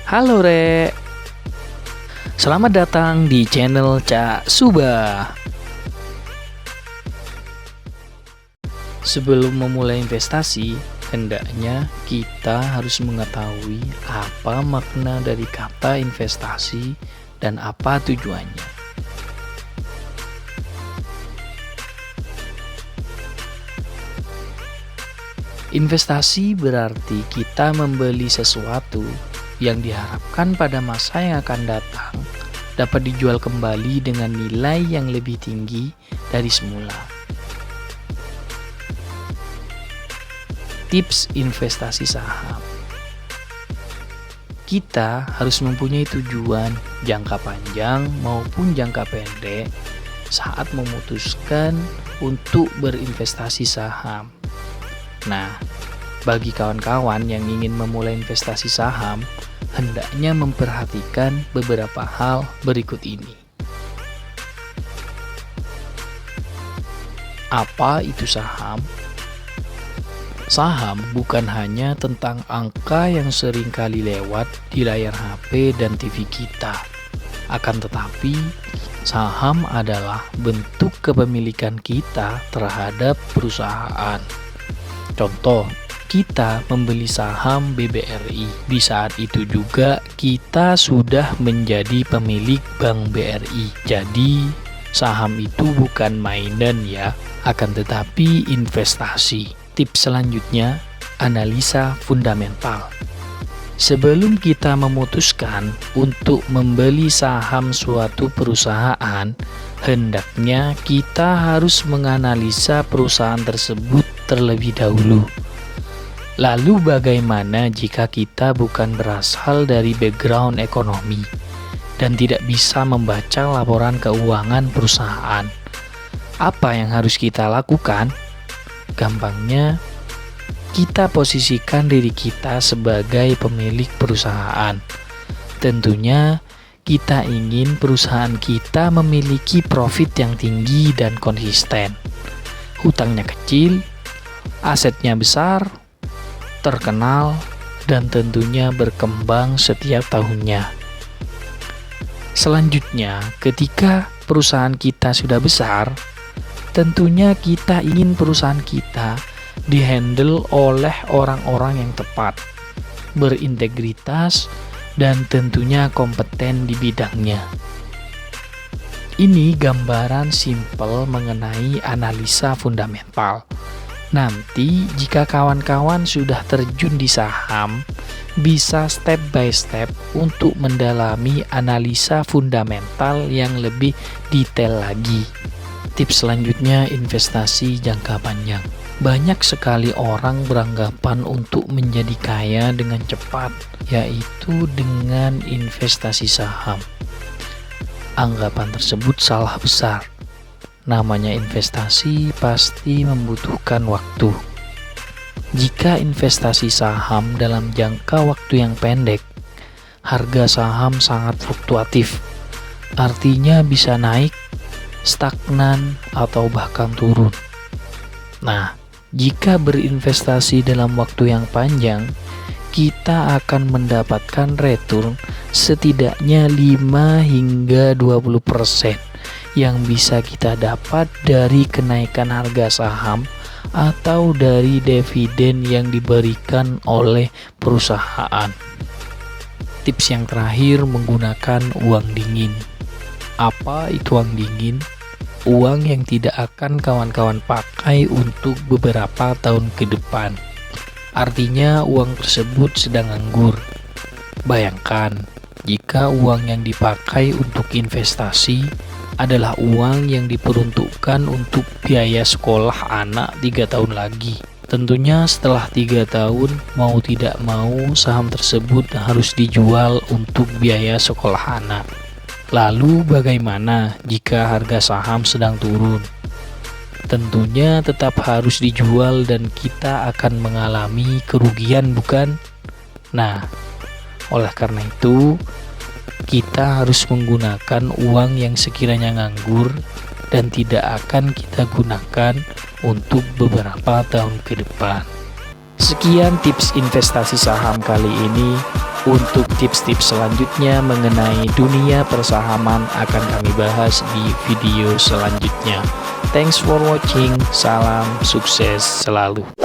Halo Rek, selamat datang di channel Cak Suba. Sebelum memulai investasi, hendaknya kita harus mengetahui apa makna dari kata investasi dan apa tujuannya. Investasi berarti kita membeli sesuatu yang diharapkan pada masa yang akan datang dapat dijual kembali dengan nilai yang lebih tinggi dari semula. Tips investasi saham. Kita harus mempunyai tujuan jangka panjang maupun jangka pendek saat memutuskan untuk berinvestasi saham. Nah, bagi kawan-kawan yang ingin memulai investasi saham, hendaknya memperhatikan beberapa hal berikut ini. Apa itu saham? Saham bukan hanya tentang angka yang sering kali lewat di layar HP dan TV kita. Akan tetapi, saham adalah bentuk kepemilikan kita terhadap perusahaan. Contoh, kita membeli saham BBRI. Di saat itu juga kita sudah menjadi pemilik Bank BRI. Jadi, saham itu bukan mainan ya, akan tetapi investasi. Tips selanjutnya, analisa fundamental. Sebelum kita memutuskan untuk membeli saham suatu perusahaan, hendaknya kita harus menganalisa perusahaan tersebut terlebih dahulu. Lalu bagaimana jika kita bukan berasal dari background ekonomi dan tidak bisa membaca laporan keuangan perusahaan? Apa yang harus kita lakukan? Gampangnya, kita posisikan diri kita sebagai pemilik perusahaan. Tentunya kita ingin perusahaan kita memiliki profit yang tinggi dan konsisten. Hutangnya kecil, asetnya besar, terkenal, dan tentunya berkembang setiap tahunnya. Selanjutnya, ketika perusahaan kita sudah besar, tentunya kita ingin perusahaan kita dihandle oleh orang-orang yang tepat, berintegritas, dan tentunya kompeten di bidangnya. Ini gambaran simpel mengenai analisa fundamental. Nanti jika kawan-kawan sudah terjun di saham, bisa step by step untuk mendalami analisa fundamental yang lebih detail lagi. Tips selanjutnya, investasi jangka panjang. Banyak sekali orang beranggapan untuk menjadi kaya dengan cepat, yaitu dengan investasi saham. Anggapan tersebut salah besar. Namanya investasi pasti membutuhkan waktu. Jika investasi saham dalam jangka waktu yang pendek, harga saham sangat fluktuatif. Artinya bisa naik, stagnan, atau bahkan turun. Nah, jika berinvestasi dalam waktu yang panjang, kita akan mendapatkan return setidaknya 5 hingga 20% yang bisa kita dapat dari kenaikan harga saham atau dari dividen yang diberikan oleh perusahaan. Tips yang terakhir, menggunakan uang dingin. Apa itu uang dingin? Uang yang tidak akan kawan-kawan pakai untuk beberapa tahun ke depan. Artinya uang tersebut sedang nganggur. Bayangkan, jika uang yang dipakai untuk investasi adalah uang yang diperuntukkan untuk biaya sekolah anak 3 tahun lagi. Tentunya setelah 3 tahun, mau tidak mau saham tersebut harus dijual untuk biaya sekolah anak. Lalu bagaimana jika harga saham sedang turun? Tentunya tetap harus dijual dan kita akan mengalami kerugian, bukan? Nah, oleh karena itu, kita harus menggunakan uang yang sekiranya nganggur dan tidak akan kita gunakan untuk beberapa tahun ke depan. Sekian tips investasi saham kali ini. Untuk tips-tips selanjutnya mengenai dunia persahaman akan kami bahas di video selanjutnya. Thanks for watching, salam sukses selalu.